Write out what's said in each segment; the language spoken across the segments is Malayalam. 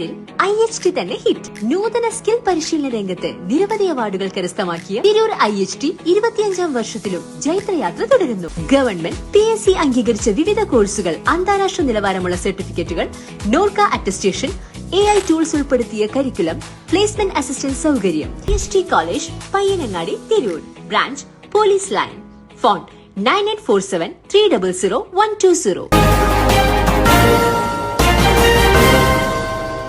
തിരൂരിൽ IHT തന്നെ ഹിറ്റ്. നൂതന സ്കിൽ പരിശീലന രംഗത്ത് നിരവധി അവാർഡുകൾ കരസ്ഥമാക്കിയ തിരൂർ IHT 25ാം വർഷത്തിലും ജൈത്രയാത്ര തുടരുന്നു. ഗവൺമെന്റ് PSC അംഗീകരിച്ച വിവിധ കോഴ്സുകൾ, അന്താരാഷ്ട്ര നിലവാരമുള്ള സർട്ടിഫിക്കറ്റുകൾ, നോർക്ക അറ്റസ്റ്റേഷൻ, AI ടൂൾസ് ഉൾപ്പെടുത്തിയ കരിക്കുലം, പ്ലേസ്മെന്റ് അസിസ്റ്റന്റ് സൗകര്യം. IHT college, Payyanangadi, Tirur. Branch police line. Phone 9847300120.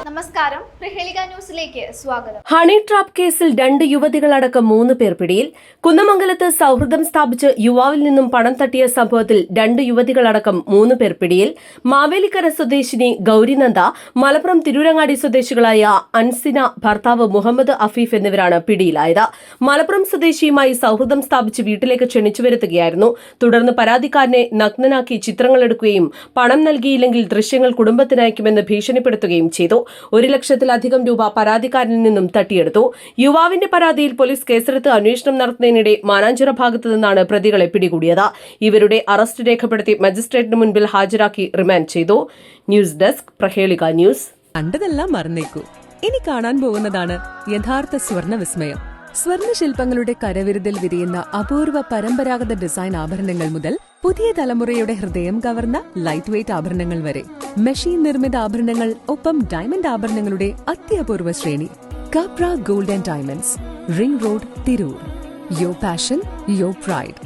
നമസ്കാരം, പ്രഹേളിക ന്യൂസിലേക്ക് സ്വാഗതം. ഹണി ട്രാപ്പ് കേസിൽ 2 യുവതികളടക്കം 3 പേർ പിടിയിൽ. കുന്നമംഗലത്ത് സൗഹൃദം സ്ഥാപിച്ച് യുവാവിൽ നിന്നും പണം തട്ടിയ സംഭവത്തിൽ 2 യുവതികളടക്കം 3 പേർ പിടിയിൽ. മാവേലിക്കര സ്വദേശിനി ഗൌരിനന്ദ, മലപ്പുറം തിരൂരങ്ങാടി സ്വദേശികളായ അൻസിന, ഭർത്താവ് മുഹമ്മദ് അഫീഫ് എന്നിവരാണ് പിടിയിലായത്. മലപ്പുറം സ്വദേശിയുമായി സൗഹൃദം സ്ഥാപിച്ച് വീട്ടിലേക്ക് ക്ഷണിച്ചു വരുത്തുകയായിരുന്നു. തുടർന്ന് പരാതിക്കാരനെ നഗ്നനാക്കി ചിത്രങ്ങളെടുക്കുകയും പണം നൽകിയില്ലെങ്കിൽ ദൃശ്യങ്ങൾ കുടുംബത്തിനയക്കുമെന്ന് ഭീഷണിപ്പെടുത്തുകയും ചെയ്തു. 1 ലക്ഷത്തിലധികം രൂപ പരാതിക്കാരനിൽ നിന്നും തട്ടിയെടുത്തു. യുവാവിന്റെ പരാതിയിൽ പോലീസ് കേസെടുത്ത് അന്വേഷണം നടത്തുന്നതിനിടെ മാനാഞ്ചിറ ഭാഗത്തു നിന്നാണ് പ്രതികളെ പിടികൂടിയത്. ഇവരുടെ അറസ്റ്റ് രേഖപ്പെടുത്തി മജിസ്ട്രേറ്റിന് മുൻപിൽ ഹാജരാക്കി റിമാൻഡ് ചെയ്തു. ന്യൂസ് ഡെസ്ക്, പ്രഹേളിക ന്യൂസ്. കണ്ടതെല്ലാം മറന്നേക്കൂ. ഇനി കാണാൻ പോകുന്നതാണ് യഥാർത്ഥ സ്വർണ്ണ വിസ്മയം. സ്വർണ്ണശില്പങ്ങളുടെ കരവിരുതിൽ വിരിയുന്ന അപൂർവ പരമ്പരാഗത ഡിസൈൻ ആഭരണങ്ങൾ മുതൽ പുതിയ തലമുറയുടെ ഹൃദയം കവർന്ന ലൈറ്റ് വെയ്റ്റ് ആഭരണങ്ങൾ വരെ, മെഷീൻ നിർമ്മിത ആഭരണങ്ങൾ, ഒപ്പം ഡയമണ്ട് ആഭരണങ്ങളുടെ അത്യപൂർവ ശ്രേണി. Capra gold and diamonds, ring road, Tirur. Your passion, your pride.